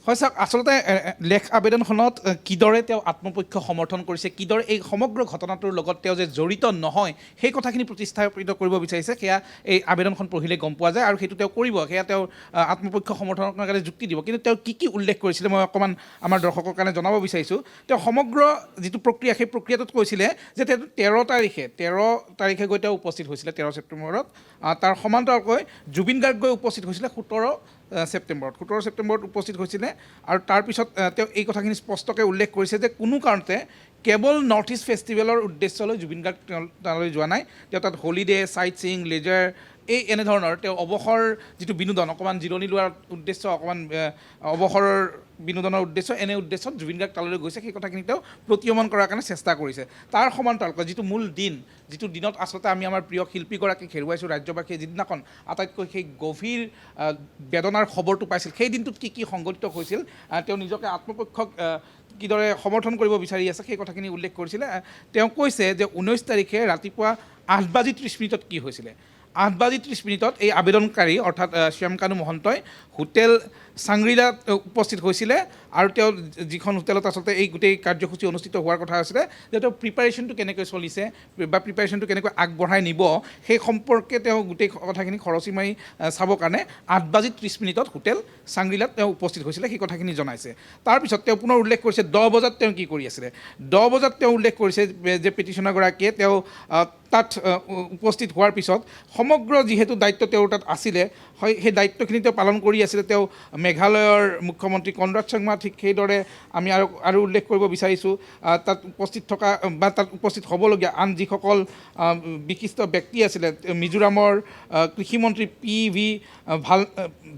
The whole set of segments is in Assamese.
হয় চাওক আচলতে লেখ আবেদনখনত কিদৰে তেওঁ আত্মপক্ষ সমৰ্থন কৰিছে কিদৰে এই সমগ্ৰ ঘটনাটোৰ লগত তেওঁ যে জড়িত নহয় সেই কথাখিনি প্ৰতিস্থাপিত কৰিব বিচাৰিছে সেয়া এই আবেদনখন পঢ়িলে গম পোৱা যায় আৰু সেইটো তেওঁ কৰিব সেয়া তেওঁ আত্মপক্ষ সমৰ্থনৰ কাৰণে যুক্তি দিব কিন্তু তেওঁ কি উল্লেখ কৰিছিলে মই অকণমান আমাৰ দৰ্শকৰ কাৰণে জনাব বিচাৰিছোঁ তেওঁ সমগ্ৰ যিটো প্ৰক্ৰিয়া সেই প্ৰক্ৰিয়াটোত কৈছিলে যে তেওঁ 13 তাৰিখে গৈ তেওঁ উপস্থিত হৈছিলে 13 ছেপ্টেম্বৰত তাৰ সমান্তৰালকৈ জুবিন গাৰ্গ গৈ উপস্থিত হৈছিলে 17 ছেপ্টেম্বৰত উপস্থিত হৈছিলে আৰু তাৰপিছত তেওঁ এই কথাখিনি স্পষ্টকৈ উল্লেখ কৰিছে যে কোনো কাৰণতে কেৱল নৰ্থ ইষ্ট ফেষ্টিভেলৰ উদ্দেশ্যলৈ জুবিন গাৰ্গ তালৈ যোৱা নাই তেওঁ তাত হলিডে চাইট ছিইং লেজাৰ এই এনেধৰণৰ তেওঁ অৱসৰ যিটো বিনোদন অকণমান জিৰণি লোৱাৰ উদ্দেশ্য অকণমান অৱসৰৰ বিনোদনৰ উদ্দেশ্য এনে উদ্দেশ্যত জুবিন গাৰ্গ তালৈ গৈছে সেই কথাখিনি তেওঁ প্ৰতীয়মান কৰাৰ কাৰণে চেষ্টা কৰিছে তাৰ সমান্তৰালকৈ যিটো মূল দিন যিটো দিনত আচলতে আমি আমাৰ প্ৰিয় শিল্পীগৰাকীক হেৰুৱাইছোঁ ৰাজ্যবাসীয়ে যিদিনাখন আটাইতকৈ সেই গভীৰ বেদনাৰ খবৰটো পাইছিল সেই দিনটোত কি সংঘটিত হৈছিল তেওঁ নিজকে আত্মপক্ষক কিদৰে সমৰ্থন কৰিব বিচাৰি আছে সেই কথাখিনি উল্লেখ কৰিছিলে তেওঁ কৈছে যে 19 তাৰিখে ৰাতিপুৱা 8:30 কি হৈছিলে 8:30 এই আবেদনকাৰী অৰ্থাৎ শ্যামকানু মহন্তই হোটেল চাংগ্ৰিলাত উপস্থিত হৈছিলে আৰু তেওঁ যিখন হোটেলত আচলতে এই গোটেই কাৰ্যসূচী অনুষ্ঠিত হোৱাৰ কথা আছিলে যে তেওঁ প্ৰিপাৰেশ্যনটো কেনেকৈ চলিছে বা প্ৰিপাৰেশ্যনটো কেনেকৈ আগবঢ়াই নিব সেই সম্পৰ্কে তেওঁ গোটেই কথাখিনি খৰচি মাৰি চাবৰ কাৰণে 8:30 হোটেল চাংগ্ৰিলাত তেওঁ উপস্থিত হৈছিলে সেই কথাখিনি জনাইছে তাৰপিছত তেওঁ পুনৰ উল্লেখ কৰিছে 10 বজাত তেওঁ কি কৰি আছিলে 10 বজাত তেওঁ উল্লেখ কৰিছে যে পিটিশ্যনাৰগৰাকীয়ে তেওঁ তাত উপস্থিত হোৱাৰ পিছত সমগ্ৰ যিহেতু দায়িত্ব তেওঁৰ তাত আছিলে হয় সেই দায়িত্বখিনি তেওঁ পালন কৰি আছিলে তেওঁ মেঘালয়ৰ মুখ্যমন্ত্ৰী কনৰাড চাংমা ঠিক সেইদৰে আমি আৰু উল্লেখ কৰিব বিচাৰিছোঁ তাত উপস্থিত থকা বা তাত উপস্থিত হ'বলগীয়া আন যিসকল বিশিষ্ট ব্যক্তি আছিলে মিজোৰামৰ কৃষিমন্ত্ৰী PV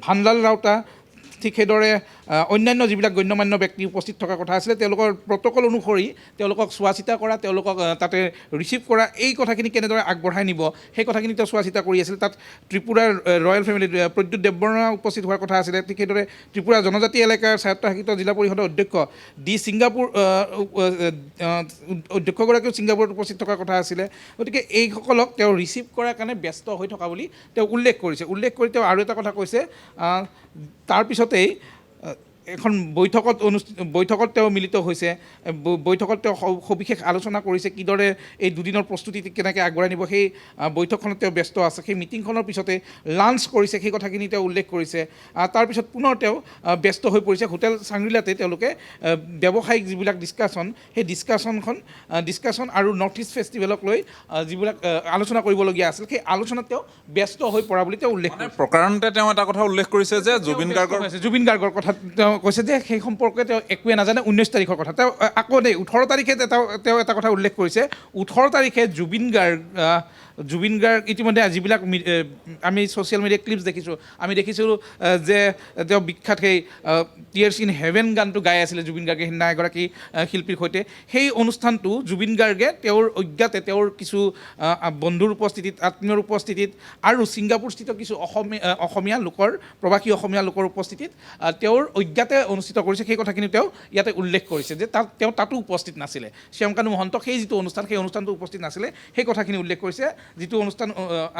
ভানলাল ৰাউতা ঠিক সেইদৰে অন্যান্য যিবিলাক গণ্যমান্য ব্যক্তি উপস্থিত থকা কথা আছিলে তেওঁলোকৰ প্ৰট'কল অনুসৰি তেওঁলোকক চোৱা চিতা কৰা তেওঁলোকক তাতে ৰিচিভ কৰা এই কথাখিনি কেনেদৰে আগবঢ়াই নিব সেই কথাখিনি তেওঁ চোৱা চিতা কৰি আছিলে তাত ত্ৰিপুৰাৰ ৰয়েল ফেমিলি প্ৰদ্যুৎ দেৱবৰ্মা উপস্থিত হোৱাৰ কথা আছিলে ঠিক সেইদৰে ত্ৰিপুৰা জনজাতি এলেকাৰ স্বায়ত্তশাসিত জিলা পৰিষদৰ অধ্যক্ষ ছিংগাপুৰ অধ্যক্ষগৰাকীও ছিংগাপুৰত উপস্থিত থকাৰ কথা আছিলে গতিকে এইসকলক তেওঁ ৰিচিভ কৰাৰ কাৰণে ব্যস্ত হৈ থকা বুলি তেওঁ উল্লেখ কৰি তেওঁ আৰু এটা কথা কৈছে তাৰপিছতেই এখন বৈঠকত তেওঁ মিলিত হৈছে বৈঠকত তেওঁ সবিশেষ আলোচনা কৰিছে কিদৰে এই দুদিনৰ প্ৰস্তুতি কেনেকৈ আগবঢ়াই নিব সেই বৈঠকখনত তেওঁ ব্যস্ত আছে সেই মিটিংখনৰ পিছতে লাঞ্চ কৰিছে সেই কথাখিনি তেওঁ উল্লেখ কৰিছে তাৰপিছত পুনৰ তেওঁ ব্যস্ত হৈ পৰিছে হোটেল চাংগ্ৰিলাতে তেওঁলোকে ব্যৱসায়িক যিবিলাক সেই ডিছকাশ্যন আৰু নৰ্থ ইষ্ট ফেষ্টিভেলক লৈ যিবিলাক আলোচনা কৰিবলগীয়া আছিল সেই আলোচনাত তেওঁ ব্যস্ত হৈ পৰা বুলি তেওঁ উল্লেখ কৰিছে প্ৰকাৰণতে তেওঁ এটা কথা উল্লেখ কৰিছে যে জুবিন গাৰ্গৰ কথা তেওঁ কৈছে যে সেই সম্পৰ্কে তেওঁ একোৱে নাজানে 19 তাৰিখৰ কথা তেওঁ আকৌ 18 তাৰিখে তেওঁ এটা কথা উল্লেখ কৰিছে 18 তাৰিখে জুবিন গাৰ্গ ইতিমধ্যে যিবিলাক আমি ছ'চিয়েল মিডিয়া ক্লিপছ দেখিছোঁ আমি দেখিছোঁ যে তেওঁ বিখ্যাত সেই টিয়াৰ্ছ ইন হেভেন গানটো গাই আছিলে জুবিন গাৰ্গে সিদিনা এগৰাকী শিল্পীৰ সৈতে সেই অনুষ্ঠানটো জুবিন গাৰ্গে তেওঁৰ অজ্ঞাতে তেওঁৰ কিছু বন্ধুৰ উপস্থিতিত আত্মীয়ৰ উপস্থিতিত আৰু ছিংগাপুৰস্থিত কিছু অসমীয়া লোকৰ প্ৰৱাসী অসমীয়া লোকৰ উপস্থিতিত তেওঁৰ অজ্ঞাতে অনুষ্ঠিত কৰিছে সেই কথাখিনি তেওঁ ইয়াতে উল্লেখ কৰিছে যে তেওঁ তাতো উপস্থিত নাছিলে শ্যামকানু মহন্ত সেই যিটো অনুষ্ঠান সেই অনুষ্ঠানটো উপস্থিত নাছিলে সেই কথাখিনি উল্লেখ কৰিছে যিটো অনুষ্ঠান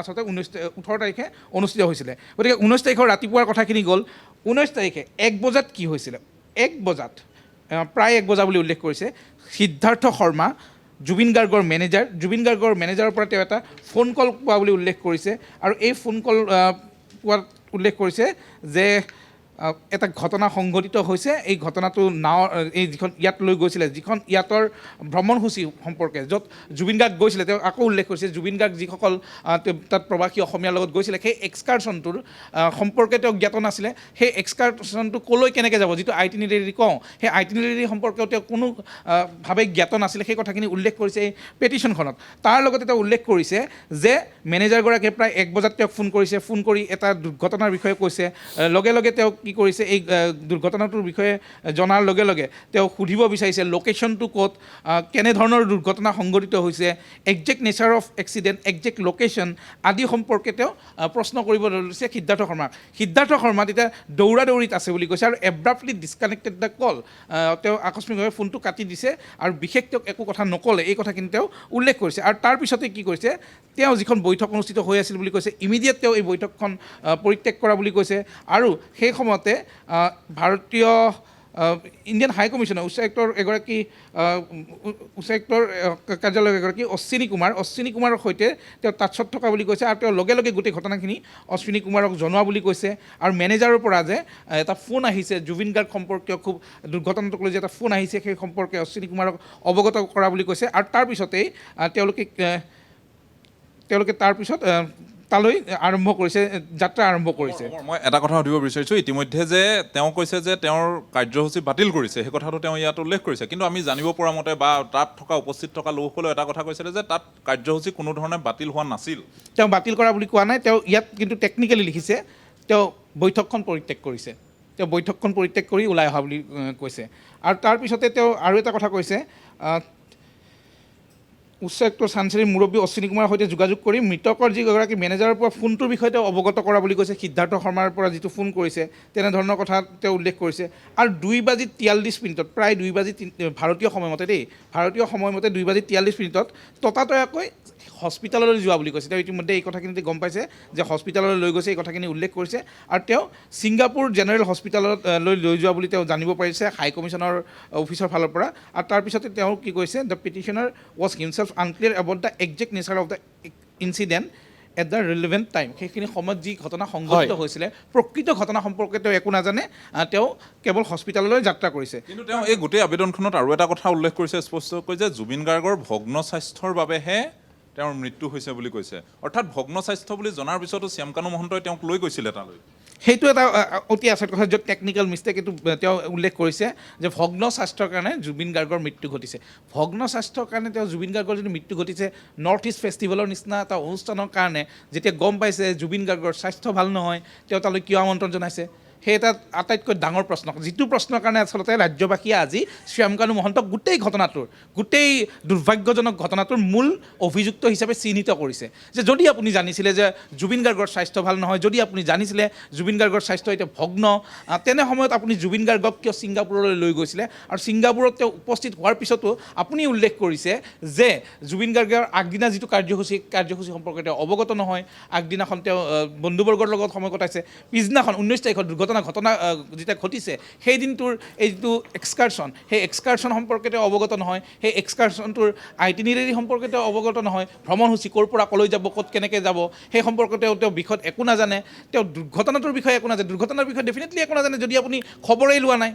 আচলতে 18 তাৰিখে অনুষ্ঠিত হৈছিলে গতিকে 19 তাৰিখৰ ৰাতিপুৱাৰ কথাখিনি গ'ল 19 তাৰিখে 1 বজাত কি হৈছিলে 1 বজাত প্ৰায় 1 বজা বুলি উল্লেখ কৰিছে সিদ্ধাৰ্থ শৰ্মা জুবিন গাৰ্গৰ মেনেজাৰৰ পৰা তেওঁ এটা ফোন কল পোৱা বুলি উল্লেখ কৰিছে আৰু এই ফোন কল পোৱাত উল্লেখ কৰিছে যে এটা ঘটনা সংঘটিত হৈছে এই ঘটনাটো এই যিখন ইয়াত লৈ গৈছিলে যিখন ইয়াতৰ ভ্ৰমণসূচী সম্পৰ্কে য'ত জুবিন গাৰ্গ গৈছিলে তেওঁ আকৌ উল্লেখ কৰিছে জুবিন গাৰ্গ যিসকল তাত প্ৰৱাসী অসমীয়াৰ লগত গৈছিলে সেই এক্সকাৰশ্যনটোৰ সম্পৰ্কে তেওঁ জ্ঞাত নাছিলে সেই এক্সকাৰশ্যনটো ক'লৈ কেনেকৈ যাব যিটো আইটিনেৰী কওঁ সেই আইটিনেৰী সম্পৰ্কেও তেওঁ কোনোভাৱে জ্ঞাত নাছিলে সেই কথাখিনি উল্লেখ কৰিছে এই পেটিশ্যনখনত তাৰ লগতে তেওঁ উল্লেখ কৰিছে যে মেনেজাৰগৰাকীয়ে প্ৰায় 1 বজাত তেওঁক ফোন কৰি এটা দুৰ্ঘটনাৰ বিষয়ে কৈছে লগে লগে তেওঁ কি কৰিছে এই দুৰ্ঘটনাটোৰ বিষয়ে জনাৰ লগে লগে তেওঁ সুধিব বিচাৰিছে লোকেশ্যনটো ক'ত কেনেধৰণৰ দুৰ্ঘটনা সংঘটিত হৈছে exact nature of accident exact location আদি সম্পৰ্কে তেওঁ প্ৰশ্ন কৰিব লৈছে সিদ্ধাৰ্থ শৰ্মা তেতিয়া দৌৰিত আছে বুলি কৈছে আৰু এব্ৰাপ্টলি ডিছকানেক্টেড দ্য কল তেওঁ আকস্মিকভাৱে ফোনটো কাটি দিছে আৰু বিশেষ তেওঁক একো কথা নক'লে এই কথাখিনি তেওঁ উল্লেখ কৰিছে আৰু তাৰপিছতে কি কৰিছে তেওঁ যিখন বৈঠক অনুষ্ঠিত হৈ আছিল বুলি কৈছে ইমিডিয়েট তেওঁ এই বৈঠকখন পৰিত্যাগ কৰা বুলি কৈছে আৰু সেই সময়ত মতে ভাৰতীয় ইণ্ডিয়ান হাই কমিশ্যনাৰ উচ্চায়ুক্তৰ এগৰাকী উচ্চায়ুক্তৰ কাৰ্যালয়ৰ এগৰাকী অশ্বিনী কুমাৰৰ সৈতে তেওঁ টাচত থকা বুলি কৈছে আৰু তেওঁ লগে লগে গোটেই ঘটনাখিনি অশ্বিনী কুমাৰক জনোৱা বুলি কৈছে আৰু মেনেজাৰৰ পৰা যে এটা ফোন আহিছে জুবিন গাৰ্গ সম্পৰ্কীয় খুব দুৰ্ঘটনাটোক লৈ যে এটা ফোন আহিছে সেই সম্পৰ্কে অশ্বিনী কুমাৰক অৱগত কৰা বুলি কৈছে আৰু তাৰপিছতেই তেওঁলোকে তাৰপিছত তালৈ যাত্ৰা আৰম্ভ কৰিছে মই এটা কথা সুধিব বিচাৰিছোঁ ইতিমধ্যে যে তেওঁ কৈছে যে তেওঁৰ কাৰ্যসূচী বাতিল কৰিছে সেই কথাটো তেওঁ ইয়াত উল্লেখ কৰিছে কিন্তু আমি জানিব পৰা মতে বা তাত উপস্থিত থকা লোকসকলেও এটা কথা কৈছিলে যে তাত কাৰ্যসূচী কোনো ধৰণে বাতিল হোৱা নাছিল তেওঁ বাতিল কৰা বুলি কোৱা নাই তেওঁ ইয়াত কিন্তু টেকনিকেলি লিখিছে তেওঁ বৈঠকখন পৰিত্যাগ কৰিছে তেওঁ বৈঠকখন পৰিত্যাগ কৰি ওলাই অহা বুলি কৈছে আৰু তাৰপিছতে তেওঁ আৰু এটা কথা কৈছে উচ্চায়ুক্তৰ চানচাৰীৰ মুৰব্বী অশ্বিনী কুমাৰৰ সৈতে যোগাযোগ কৰি মৃতকৰ যিগৰাকী মেনেজাৰৰ পৰা ফোনটোৰ বিষয়ে তেওঁ অৱগত কৰা বুলি কৈছে সিদ্ধাৰ্থ শৰ্মাৰ পৰা যিটো ফোন কৰিছে তেনেধৰণৰ কথা তেওঁ উল্লেখ কৰিছে আৰু 2:43 প্ৰায় 2 ভাৰতীয় সময়মতে 2:43 ততাতৈয়াকৈ হস্পিটেললৈ যোৱা বুলি কৈছে তেওঁ ইতিমধ্যে এই কথাখিনিতে গম পাইছে যে হস্পিটেললৈ লৈ গৈছে এই কথাখিনি উল্লেখ কৰিছে আৰু তেওঁ ছিংগাপুৰ জেনেৰেল হস্পিটেলত লৈ যোৱা বুলি তেওঁ জানিব পাৰিছে হাই কমিশ্যনৰ অফিচৰ ফালৰ পৰা আৰু তাৰপিছতে তেওঁ কি কৈছে the petitioner was himself unclear about the exact nature of the incident at the relevant time সেইখিনি সময়ত যি ঘটনা সংঘটিত হৈছিলে প্ৰকৃত ঘটনা সম্পৰ্কে তেওঁ একো নাজানে তেওঁ কেৱল হস্পিটেললৈ যাত্ৰা কৰিছে কিন্তু তেওঁ এই গোটেই আবেদনখনত আৰু এটা কথা উল্লেখ কৰিছে স্পষ্টকৈ যে জুবিন গাৰ্গৰ ভগ্ন স্বাস্থ্যৰ বাবেহে তেওঁৰ মৃত্যু হৈছে বুলি কৈছে অৰ্থাৎ ভগ্ন স্বাস্থ্য বুলি জনাৰ পিছতো শ্যামকানু মহন্তই তেওঁক লৈ গৈছিলে তালৈ সেইটো এটা অতি আচৰিত কথা য'ত টেকনিকেল মিষ্টেক এইটো তেওঁ উল্লেখ কৰিছে যে ভগ্ন স্বাস্থ্যৰ কাৰণে জুবিন গাৰ্গৰ মৃত্যু ঘটিছে ভগ্ন স্বাস্থ্যৰ কাৰণে তেওঁ জুবিন গাৰ্গৰ যিটো মৃত্যু ঘটিছে নৰ্থ ইষ্ট ফেষ্টিভেলৰ নিচিনা এটা অনুষ্ঠানৰ কাৰণে যেতিয়া গম পাইছে জুবিন গাৰ্গৰ স্বাস্থ্য ভাল নহয় তেওঁ তালৈ কিয় আমন্ত্ৰণ জনাইছে সেই এটা আটাইতকৈ ডাঙৰ প্ৰশ্ন যিটো প্ৰশ্নৰ কাৰণে আচলতে ৰাজ্যবাসীয়ে আজি শ্যামকানু মহন্তক গোটেই দুৰ্ভাগ্যজনক ঘটনাটোৰ মূল অভিযুক্ত হিচাপে চিহ্নিত কৰিছে যে যদি আপুনি জানিছিলে যে জুবিন গাৰ্গৰ স্বাস্থ্য ভাল নহয় যদি আপুনি জানিছিলে জুবিন গাৰ্গৰ স্বাস্থ্য এতিয়া ভগ্ন তেনে সময়ত আপুনি জুবিন গাৰ্গক কিয় ছিংগাপুৰলৈ লৈ গৈছিলে আৰু ছিংগাপুৰত তেওঁ উপস্থিত হোৱাৰ পিছতো আপুনি উল্লেখ কৰিছে যে জুবিন গাৰ্গৰ আগদিনা যিটো কাৰ্যসূচী সম্পৰ্কে তেওঁ অৱগত নহয় আগদিনাখন তেওঁ বন্ধুবৰ্গৰ লগত সময় কটাইছে পিছদিনাখন 19 তাৰিখত ঘটনা যেতিয়া ঘটিছে সেই দিনটোৰ এই যিটো এক্সকাৰ্ছন সেই এক্সকাৰ্ছন সম্পৰ্কে তেওঁ অৱগত নহয় সেই এক্সকাৰ্ছনটোৰ আইটিনাৰী সম্পৰ্কে তেওঁ অৱগত নহয় ভ্ৰমণসূচী ক'ৰ পৰা ক'লৈ যাব ক'ত কেনেকৈ যাব সেই সম্পৰ্কে তেওঁ বিষয়ত একো নাজানে তেওঁ দুৰ্ঘটনাটোৰ বিষয়ে একো নাজানে দুৰ্ঘটনাৰ বিষয়ে ডেফিনেটলি একো নাজানে যদি আপুনি খবৰেই লোৱা নাই